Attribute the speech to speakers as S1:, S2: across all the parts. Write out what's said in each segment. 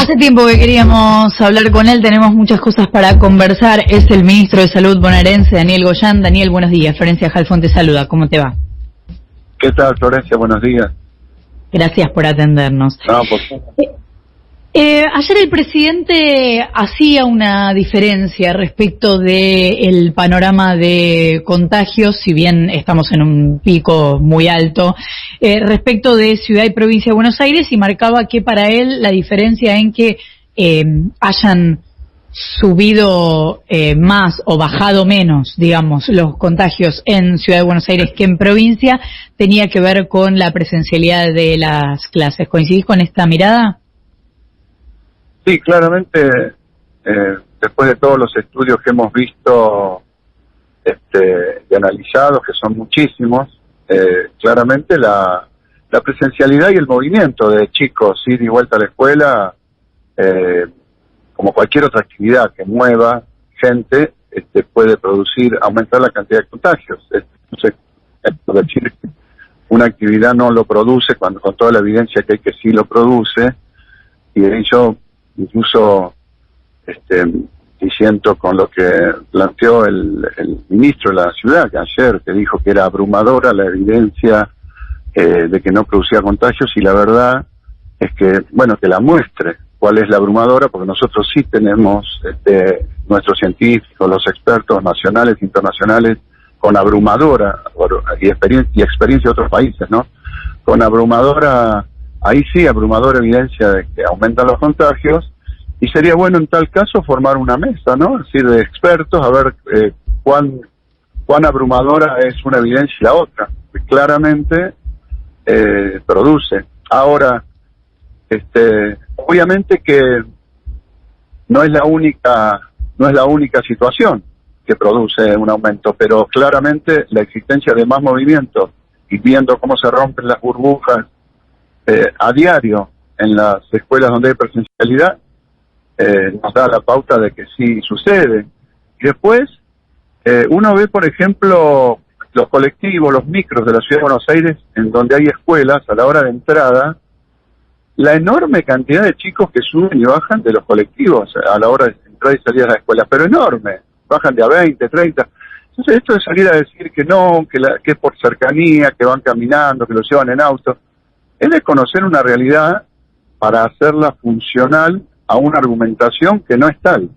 S1: Hace tiempo que queríamos hablar con él, tenemos muchas cosas para conversar. Es el ministro de Salud bonaerense, Daniel Goyan. Daniel, buenos días. Florencia Halfon te saluda. ¿Cómo te va?
S2: ¿Qué tal, Florencia? Buenos días.
S1: Gracias por atendernos.
S2: No, por favor.
S1: Ayer el presidente hacía una diferencia respecto del panorama de contagios, si bien estamos en un pico muy alto, respecto de ciudad y provincia de Buenos Aires, y marcaba que para él la diferencia en que hayan subido más o bajado menos, digamos, los contagios en Ciudad de Buenos Aires que en provincia, tenía que ver con la presencialidad de las clases. ¿Coincidís con esta mirada?
S2: Sí, claramente, después de todos los estudios que hemos visto y analizados, que son muchísimos, claramente la presencialidad y el movimiento de chicos ir y vuelta a la escuela, como cualquier otra actividad que mueva gente, puede aumentar la cantidad de contagios. Entonces, decir que una actividad no lo produce, cuando con toda la evidencia que hay que sí lo produce, y de hecho, incluso diciendo con lo que planteó el ministro de la ciudad que ayer, que dijo que era abrumadora la evidencia de que no producía contagios, y la verdad es que, bueno, que la muestre cuál es la abrumadora, porque nosotros sí tenemos nuestros científicos, los expertos nacionales e internacionales, con abrumadora y experiencia de otros países, ¿no? Con abrumadora, ahí sí, abrumadora evidencia de que aumentan los contagios, y sería bueno en tal caso formar una mesa, ¿no? Es decir, de expertos, a ver cuán abrumadora es una evidencia y la otra, que claramente produce. Ahora, obviamente que no es la única situación que produce un aumento, pero claramente la existencia de más movimiento y viendo cómo se rompen las burbujas a diario en las escuelas donde hay presencialidad, nos da la pauta de que sí sucede. Y después, uno ve, por ejemplo, los colectivos, los micros de la Ciudad de Buenos Aires, en donde hay escuelas, a la hora de entrada, la enorme cantidad de chicos que suben y bajan de los colectivos a la hora de entrar y salir a la escuela, pero enorme, bajan de a 20, 30. Entonces, esto de salir a decir que no, que es por cercanía, que van caminando, que los llevan en auto, es desconocer una realidad para hacerla funcional a una argumentación que no es tal.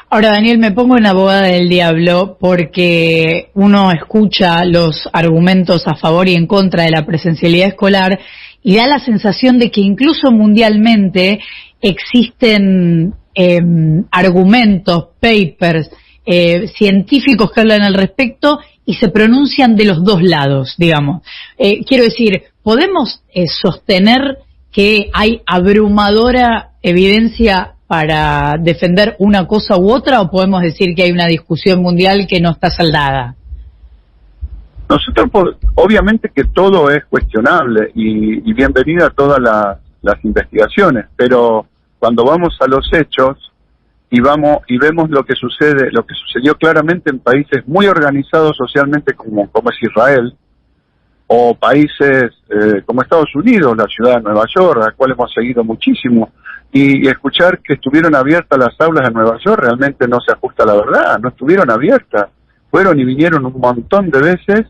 S1: Ahora, Daniel, me pongo en abogada del diablo porque uno escucha los argumentos a favor y en contra de la presencialidad escolar y da la sensación de que incluso mundialmente existen argumentos, papers, científicos que hablan al respecto y se pronuncian de los dos lados, digamos. Quiero decir, ¿podemos sostener que hay abrumadora evidencia para defender una cosa u otra, o podemos decir que hay una discusión mundial que no está saldada?
S2: Nosotros, obviamente que todo es cuestionable y bienvenida a todas las investigaciones, pero cuando vamos a los hechos y vemos lo que sucedió claramente en países muy organizados socialmente como es Israel, o países como Estados Unidos, la ciudad de Nueva York, a la cual hemos seguido muchísimo, y escuchar que estuvieron abiertas las aulas de Nueva York realmente no se ajusta a la verdad. No estuvieron abiertas, fueron y vinieron un montón de veces,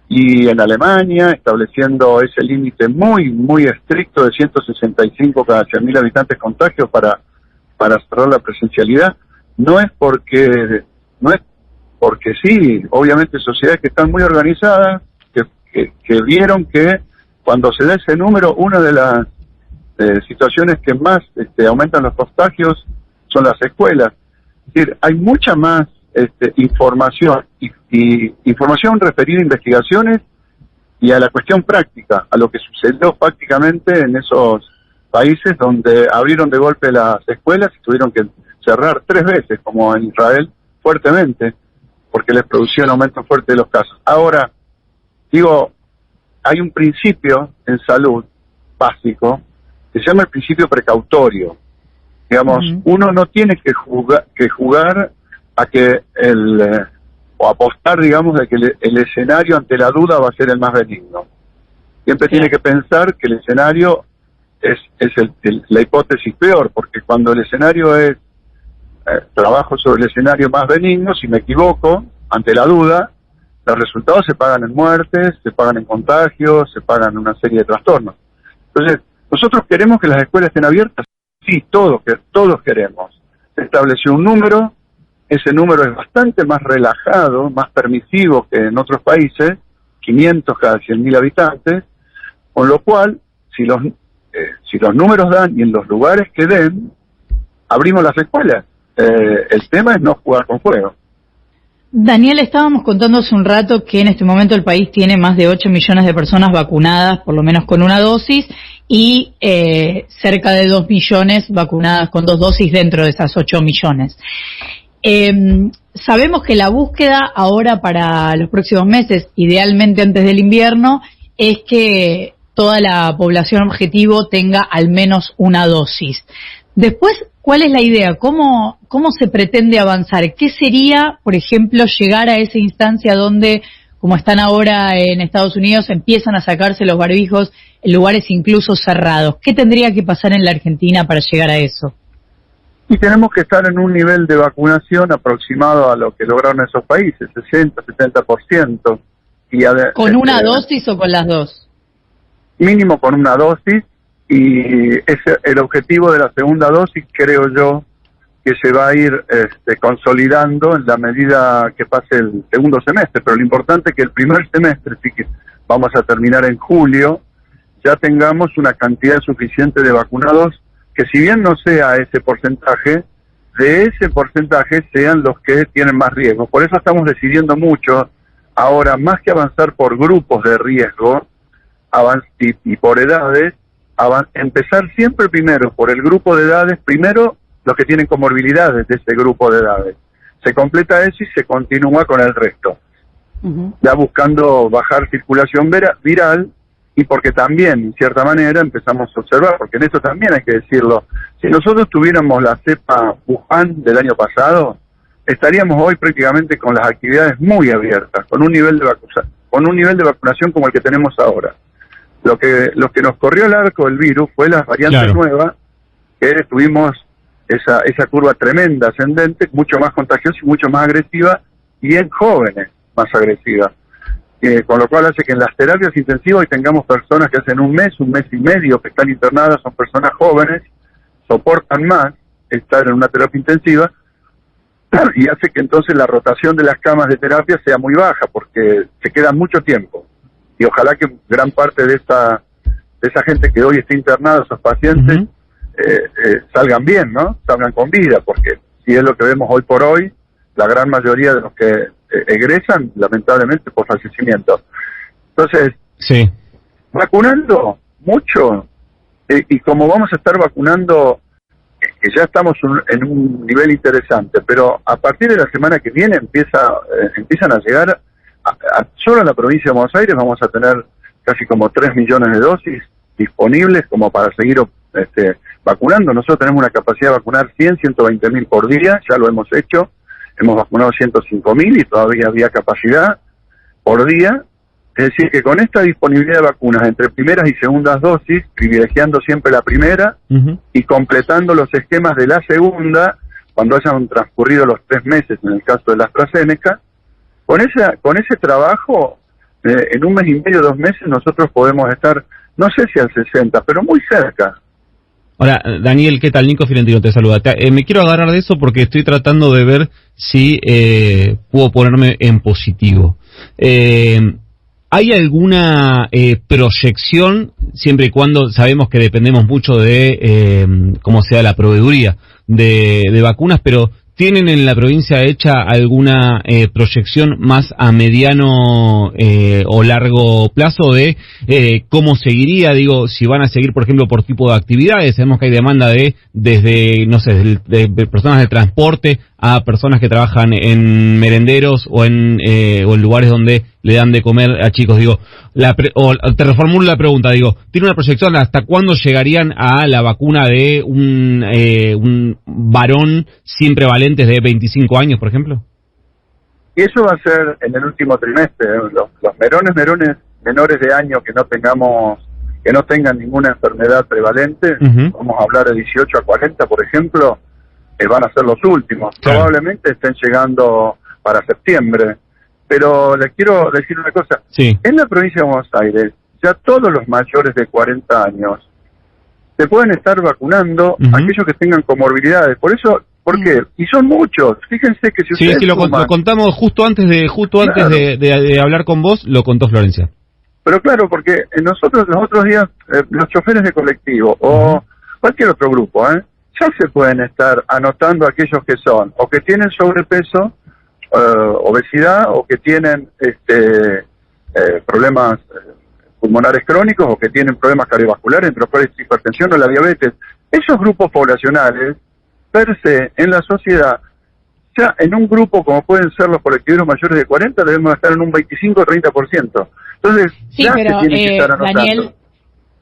S2: y en Alemania estableciendo ese límite muy, muy estricto de 165 cada 100.000 habitantes contagios para cerrar la presencialidad. No es porque sí, obviamente sociedades que están muy organizadas, que vieron que cuando se da ese número, una de las situaciones que más aumentan los contagios son las escuelas. Es decir, hay mucha más información y información referida a investigaciones y a la cuestión práctica, a lo que sucedió prácticamente en esos países donde abrieron de golpe las escuelas y tuvieron que cerrar 3 veces, como en Israel, fuertemente, porque les producía un aumento fuerte de los casos. Ahora, digo, hay un principio en salud básico que se llama el principio precautorio. Digamos, uno no tiene que jugar a que o apostar, digamos, de que el escenario ante la duda va a ser el más benigno. Siempre tiene que pensar que el escenario la hipótesis peor, porque cuando el escenario es trabajo sobre el escenario más benigno, si me equivoco, ante la duda, los resultados se pagan en muertes, se pagan en contagios, se pagan en una serie de trastornos. Entonces, nosotros queremos que las escuelas estén abiertas, sí, todos queremos. Se estableció un número, ese número es bastante más relajado, más permisivo que en otros países, 500 cada 100.000 habitantes, con lo cual, si los números dan y en los lugares que den, abrimos las escuelas. El tema es no jugar con fuego.
S1: Daniel, estábamos contando hace un rato que en este momento el país tiene más de 8 millones de personas vacunadas, por lo menos con una dosis, y cerca de 2 millones vacunadas con 2 dosis dentro de esas 8 millones. Sabemos que la búsqueda ahora para los próximos meses, idealmente antes del invierno, es que toda la población objetivo tenga al menos una dosis. Después, ¿cuál es la idea? ¿Cómo se pretende avanzar? ¿Qué sería, por ejemplo, llegar a esa instancia donde, como están ahora en Estados Unidos, empiezan a sacarse los barbijos en lugares incluso cerrados? ¿Qué tendría que pasar en la Argentina para llegar a eso?
S2: Y tenemos que estar en un nivel de vacunación aproximado a lo que lograron esos países, 60, 70%.
S1: ¿Con una dosis o con las dos?
S2: Mínimo con una dosis. Y el objetivo de la segunda dosis, creo yo, que se va a ir consolidando en la medida que pase el segundo semestre, pero lo importante es que el primer semestre, sí que vamos a terminar en julio, ya tengamos una cantidad suficiente de vacunados, que si bien no sea ese porcentaje, de ese porcentaje sean los que tienen más riesgo. Por eso estamos decidiendo mucho, ahora, más que avanzar por grupos de riesgo y por edades, empezar siempre primero por el grupo de edades, primero los que tienen comorbilidades de ese grupo de edades. Se completa eso y se continúa con el resto. Ya buscando bajar circulación viral, y porque también, en cierta manera, empezamos a observar, porque en eso también hay que decirlo, si nosotros tuviéramos la cepa Wuhan del año pasado, estaríamos hoy prácticamente con las actividades muy abiertas, con un nivel de vacunación como el que tenemos ahora. Lo que nos corrió el arco del virus fue la variante nueva, que tuvimos esa curva tremenda, ascendente, mucho más contagiosa y mucho más agresiva, y en jóvenes más agresiva. Con lo cual hace que en las terapias intensivas hoy tengamos personas que hacen un mes y medio que están internadas, son personas jóvenes, soportan más estar en una terapia intensiva, y hace que entonces la rotación de las camas de terapia sea muy baja, porque se queda mucho tiempo. Y ojalá que gran parte de esa gente que hoy está internada, esos pacientes, salgan bien, ¿no? Salgan con vida, porque si es lo que vemos hoy por hoy, la gran mayoría de los que egresan, lamentablemente, por fallecimiento. Entonces, vacunando mucho, y como vamos a estar vacunando, que ya estamos en un nivel interesante, pero a partir de la semana que viene empiezan a llegar, solo en la provincia de Buenos Aires vamos a tener casi como 3 millones de dosis disponibles como para seguir vacunando. Nosotros tenemos una capacidad de vacunar 120.000 por día, ya lo hemos hecho, hemos vacunado 105.000 y todavía había capacidad por día. Es decir, que con esta disponibilidad de vacunas entre primeras y segundas dosis, privilegiando siempre la primera y completando los esquemas de la segunda, cuando hayan transcurrido los 3 meses en el caso de la AstraZeneca, con ese trabajo, en un mes y medio, 2 meses, nosotros podemos estar, no sé si al 60, pero muy cerca.
S3: Hola, Daniel, ¿qué tal? Nico Fiorentino te saluda. Me quiero agarrar de eso porque estoy tratando de ver si puedo ponerme en positivo. ¿Hay alguna proyección, siempre y cuando sabemos que dependemos mucho de cómo sea la proveeduría de vacunas, pero ¿tienen en la provincia hecha alguna proyección más a mediano o largo plazo de cómo seguiría? Digo, si van a seguir, por ejemplo, por tipo de actividades. Sabemos que hay demanda desde, no sé, de personas de transporte a personas que trabajan en merenderos o en lugares donde le dan de comer a chicos. Digo, te reformulo la pregunta, digo, ¿tiene una proyección hasta cuándo llegarían a la vacuna de un varón sin prevalentes de 25 años, por ejemplo?
S2: Y eso va a ser en el último trimestre. Los menores de año que no tengamos que no tengan ninguna enfermedad prevalente, vamos a hablar de 18 a 40, por ejemplo, van a ser los últimos. Claro. Probablemente estén llegando para septiembre. Pero les quiero decir una cosa. Sí. En la provincia de Buenos Aires, ya todos los mayores de 40 años se pueden estar vacunando, aquellos que tengan comorbilidades. Por eso, ¿por qué? Y son muchos. Fíjense que si ustedes... Sí, es que
S3: lo contamos justo antes de hablar con vos, lo contó Florencia.
S2: Pero claro, porque nosotros los otros días, los choferes de colectivo o cualquier otro grupo, ya se pueden estar anotando aquellos que son o que tienen sobrepeso, obesidad, o que tienen problemas pulmonares crónicos, o que tienen problemas cardiovasculares, entre los cuales la hipertensión o la diabetes. Esos grupos poblacionales, per se, en la sociedad, ya en un grupo como pueden ser los colectiveros mayores de 40, debemos estar en un 25 o 30%. Entonces,
S1: sí, ya pero, se tiene que estar anotando. Daniel,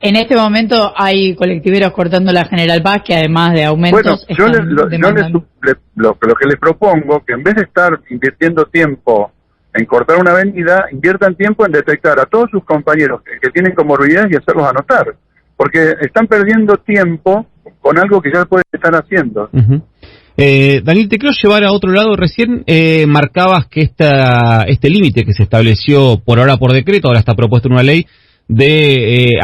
S1: en este momento hay colectiveros cortando la General Paz que además de aumentos...
S2: Bueno, lo que les propongo, que en vez de estar invirtiendo tiempo en cortar una avenida, inviertan tiempo en detectar a todos sus compañeros que tienen comorbilidades y hacerlos anotar. Porque están perdiendo tiempo con algo que ya pueden estar haciendo.
S3: Daniel, te quiero llevar a otro lado. Recién marcabas que este límite que se estableció por ahora por decreto, ahora está propuesto en una ley, de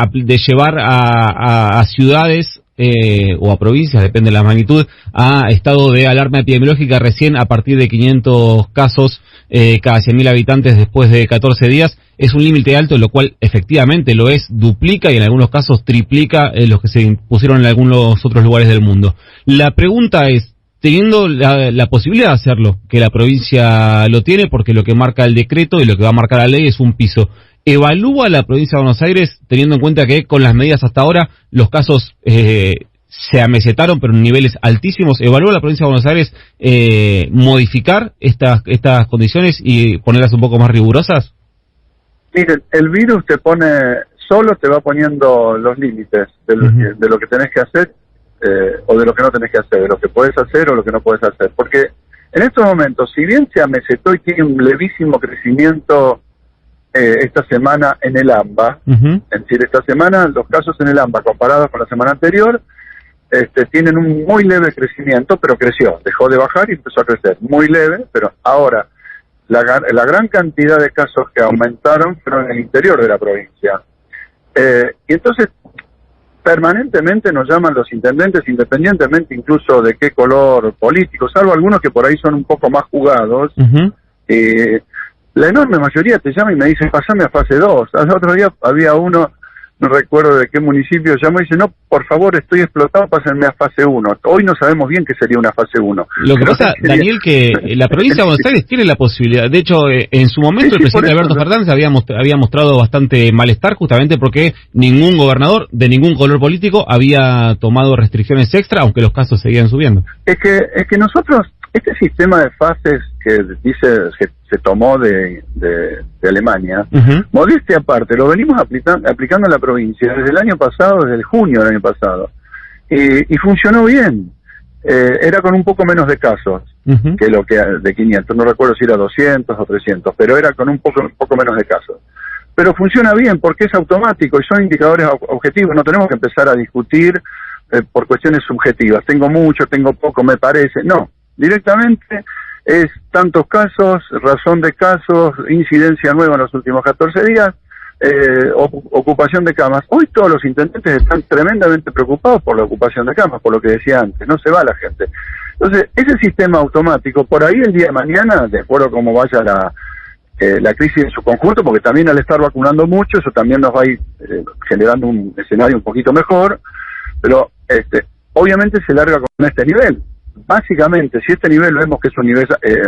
S3: llevar a ciudades o a provincias, depende de la magnitud, a estado de alarma epidemiológica recién a partir de 500 casos cada 100.000 habitantes después de 14 días. Es un límite alto, lo cual efectivamente lo es, duplica y en algunos casos triplica los que se impusieron en algunos otros lugares del mundo. La pregunta es, teniendo la posibilidad de hacerlo, que la provincia lo tiene, porque lo que marca el decreto y lo que va a marcar la ley es un piso, ¿evalúa la provincia de Buenos Aires, teniendo en cuenta que con las medidas hasta ahora los casos se amesetaron, pero en niveles altísimos? ¿Evalúa la provincia de Buenos Aires modificar estas condiciones y ponerlas un poco más rigurosas?
S2: Miren, el virus te va poniendo los límites de lo que tenés que hacer o de lo que no tenés que hacer, de lo que podés hacer o lo que no podés hacer. Porque en estos momentos, si bien se amesetó y tiene un levísimo crecimiento esta semana en el AMBA, es decir, esta semana los casos en el AMBA comparados con la semana anterior tienen un muy leve crecimiento, pero creció, dejó de bajar y empezó a crecer, muy leve, pero ahora la gran cantidad de casos que aumentaron fueron en el interior de la provincia. Y entonces permanentemente nos llaman los intendentes, independientemente incluso de qué color político, salvo algunos que por ahí son un poco más jugados. La enorme mayoría te llama y me dice, pasame a fase 2. Al otro día había uno, no recuerdo de qué municipio, llamó y dice, no, por favor, estoy explotado, pásenme a fase 1. Hoy no sabemos bien qué sería una fase 1.
S3: Lo que pasa, Daniel, que la provincia de Buenos Aires tiene la posibilidad. De hecho, en su momento el presidente Alberto Fernández había mostrado bastante malestar, justamente porque ningún gobernador de ningún color político había tomado restricciones extra, aunque los casos seguían subiendo.
S2: Es que nosotros, este sistema de fases que dice se tomó de Alemania, modestia aparte, lo venimos aplicando en la provincia desde el año pasado, desde el junio del año pasado, y funcionó bien. Era con un poco menos de casos que lo que de 500, no recuerdo si era 200 o 300, pero era con un poco menos de casos. Pero funciona bien porque es automático y son indicadores objetivos, no tenemos que empezar a discutir por cuestiones subjetivas, tengo mucho, tengo poco, me parece, no, directamente es tantos casos, razón de casos, incidencia nueva en los últimos 14 días, ocupación de camas. Hoy todos los intendentes están tremendamente preocupados por la ocupación de camas, por lo que decía antes, no se va la gente. Entonces, ese sistema automático, por ahí el día de mañana, de acuerdo a cómo vaya la crisis en su conjunto, porque también al estar vacunando mucho, eso también nos va a ir generando un escenario un poquito mejor, pero obviamente se larga con este nivel. Básicamente, si este nivel vemos que es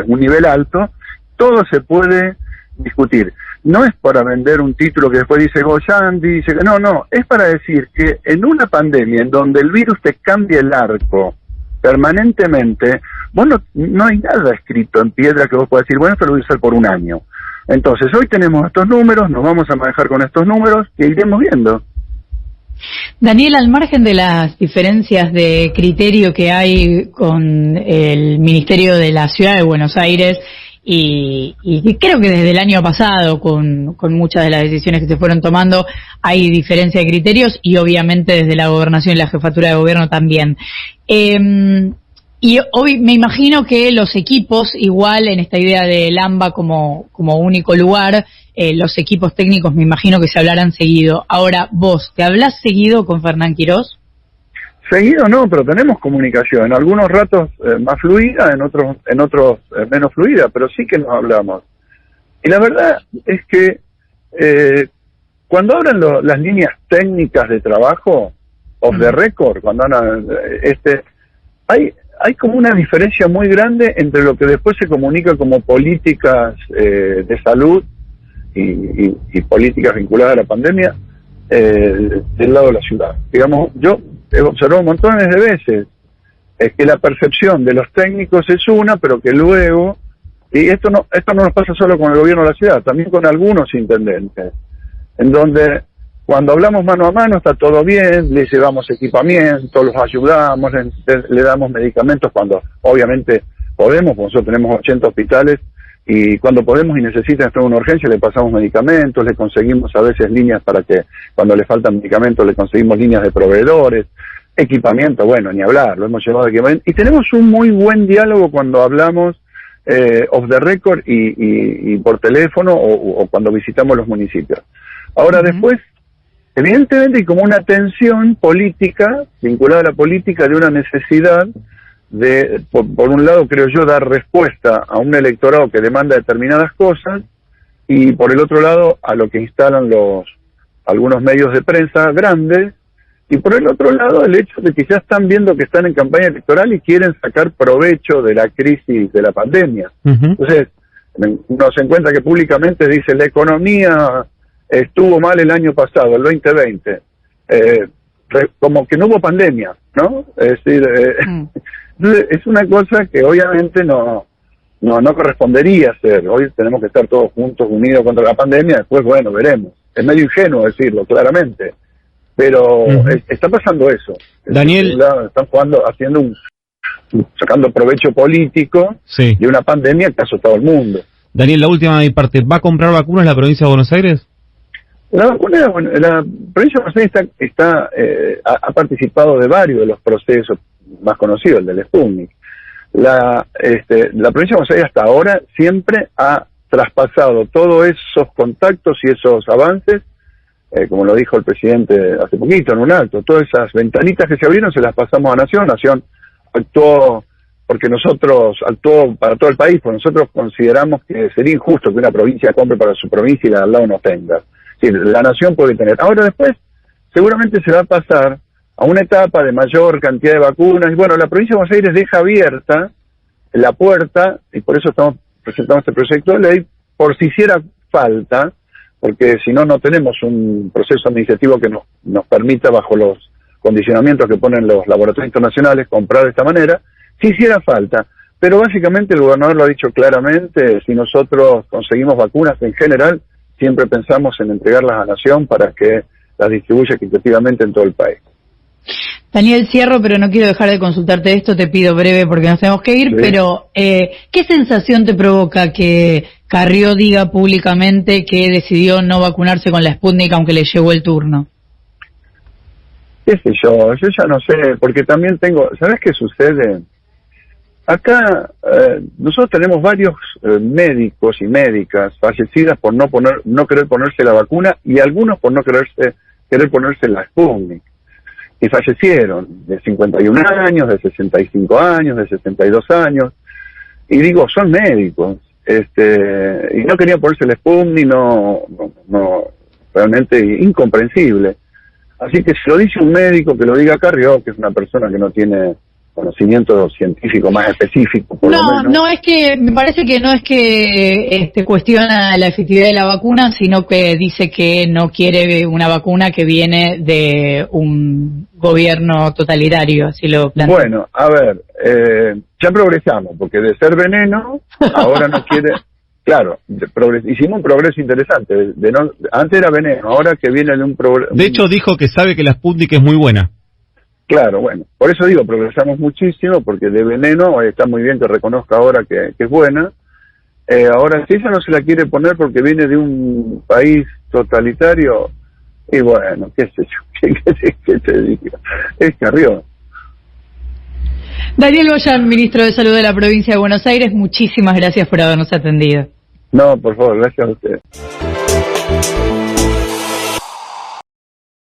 S2: un nivel alto, todo se puede discutir. No es para vender un título que después dice Goyán, dice que no, es para decir que en una pandemia en donde el virus te cambia el arco permanentemente, vos no hay nada escrito en piedra que vos puedas decir, bueno, esto lo voy a usar por un año. Entonces, hoy tenemos estos números, nos vamos a manejar con estos números y iremos viendo.
S1: Daniel, al margen de las diferencias de criterio que hay con el Ministerio de la Ciudad de Buenos Aires y creo que desde el año pasado, con muchas de las decisiones que se fueron tomando, hay diferencia de criterios, y obviamente desde la gobernación y la jefatura de gobierno también. Y hoy me imagino que los equipos, igual en esta idea del AMBA como único lugar, los equipos técnicos me imagino que se hablarán seguido. Ahora, vos, ¿te hablás seguido con Fernán Quirós?
S2: Seguido no, pero tenemos comunicación. En algunos ratos más fluida, en otros menos fluida, pero sí que nos hablamos. Y la verdad es que cuando abren las líneas técnicas de trabajo, off the record, cuando hay como una diferencia muy grande entre lo que después se comunica como políticas de salud y políticas vinculadas a la pandemia del lado de la ciudad. Digamos, yo he observado montones de veces que la percepción de los técnicos es una, pero que luego, y esto no nos pasa solo con el gobierno de la ciudad, también con algunos intendentes, en donde cuando hablamos mano a mano está todo bien, les llevamos equipamiento, los ayudamos, le damos medicamentos cuando obviamente podemos, porque nosotros tenemos 80 hospitales, y cuando podemos y necesitan estar en una urgencia le pasamos medicamentos, le conseguimos a veces líneas para que cuando le faltan medicamentos le conseguimos líneas de proveedores, equipamiento, bueno, ni hablar, lo hemos llevado equipamiento, y tenemos un muy buen diálogo cuando hablamos off the record y por teléfono o cuando visitamos los municipios. Ahora después, evidentemente hay como una tensión política, vinculada a la política, de una necesidad de, por un lado creo yo, dar respuesta a un electorado que demanda determinadas cosas, y por el otro lado a lo que instalan algunos medios de prensa grandes, y por el otro lado el hecho de que ya están viendo que están en campaña electoral y quieren sacar provecho de la crisis de la pandemia. Entonces uno se encuentra que públicamente dice la economía estuvo mal el año pasado, el 2020, como que no hubo pandemia, ¿no? Es decir, es una cosa que obviamente no correspondería ser. Hoy tenemos que estar todos juntos, unidos contra la pandemia, después, bueno, veremos. Es medio ingenuo decirlo, claramente, pero está pasando eso.
S3: Daniel,
S2: están sacando provecho político de una pandemia que ha azotado al mundo.
S3: Daniel, la última de mi parte, ¿va a comprar vacunas la provincia de Buenos Aires?
S2: La vacuna, bueno, la provincia de Buenos Aires ha participado de varios de los procesos más conocidos, el del Sputnik. La provincia de Buenos Aires hasta ahora siempre ha traspasado todos esos contactos y esos avances, como lo dijo el presidente hace poquito en un acto, todas esas ventanitas que se abrieron se las pasamos a Nación. Nación actuó porque nosotros actuó para todo el país, porque nosotros consideramos que sería injusto que una provincia compre para su provincia y la de al lado no tenga. Sí, la Nación puede tener. Ahora después seguramente se va a pasar a una etapa de mayor cantidad de vacunas, y bueno, la provincia de Buenos Aires deja abierta la puerta, y por eso estamos presentando este proyecto de ley, por si hiciera falta, porque si no, no tenemos un proceso administrativo que nos permita, bajo los condicionamientos que ponen los laboratorios internacionales, comprar de esta manera, si hiciera falta. Pero básicamente el gobernador lo ha dicho claramente, si nosotros conseguimos vacunas en general, siempre pensamos en entregarlas a Nación para que las distribuya equitativamente en todo el país.
S1: Daniel, cierro, pero no quiero dejar de consultarte esto, te pido breve porque nos tenemos que ir, sí. Pero ¿qué sensación te provoca que Carrió diga públicamente que decidió no vacunarse con la Sputnik aunque le llegó el turno?
S2: ¿Qué sé yo ya no sé, porque también ¿sabes qué sucede? Acá nosotros tenemos varios médicos y médicas fallecidas por no querer ponerse la vacuna, y algunos por no querer ponerse la Sputnik. Y fallecieron de 51 años, de 65 años, de 62 años. Y digo, son médicos. Y no querían ponerse el Sputnik, no, realmente incomprensible. Así que si lo dice un médico, que lo diga Carrió, que es una persona que no tiene conocimiento científico más específico.
S1: No, es que me parece que no es que cuestiona la efectividad de la vacuna, sino que dice que no quiere una vacuna que viene de un gobierno totalitario, así lo plantea.
S2: Bueno, a ver, ya progresamos, porque de ser veneno, ahora no quiere... Claro, hicimos un progreso interesante. Antes era veneno, ahora que viene de un progreso...
S3: De hecho dijo que sabe que la Sputnik es muy buena.
S2: Claro, bueno, por eso digo, progresamos muchísimo, porque de veneno está muy bien que reconozca ahora que es buena. Ahora, si ella no se la quiere poner porque viene de un país totalitario, y bueno, qué sé yo, qué te digo, es Carrión.
S1: Daniel Goyan, ministro de Salud de la provincia de Buenos Aires, muchísimas gracias por habernos atendido.
S2: No, por favor, gracias a ustedes.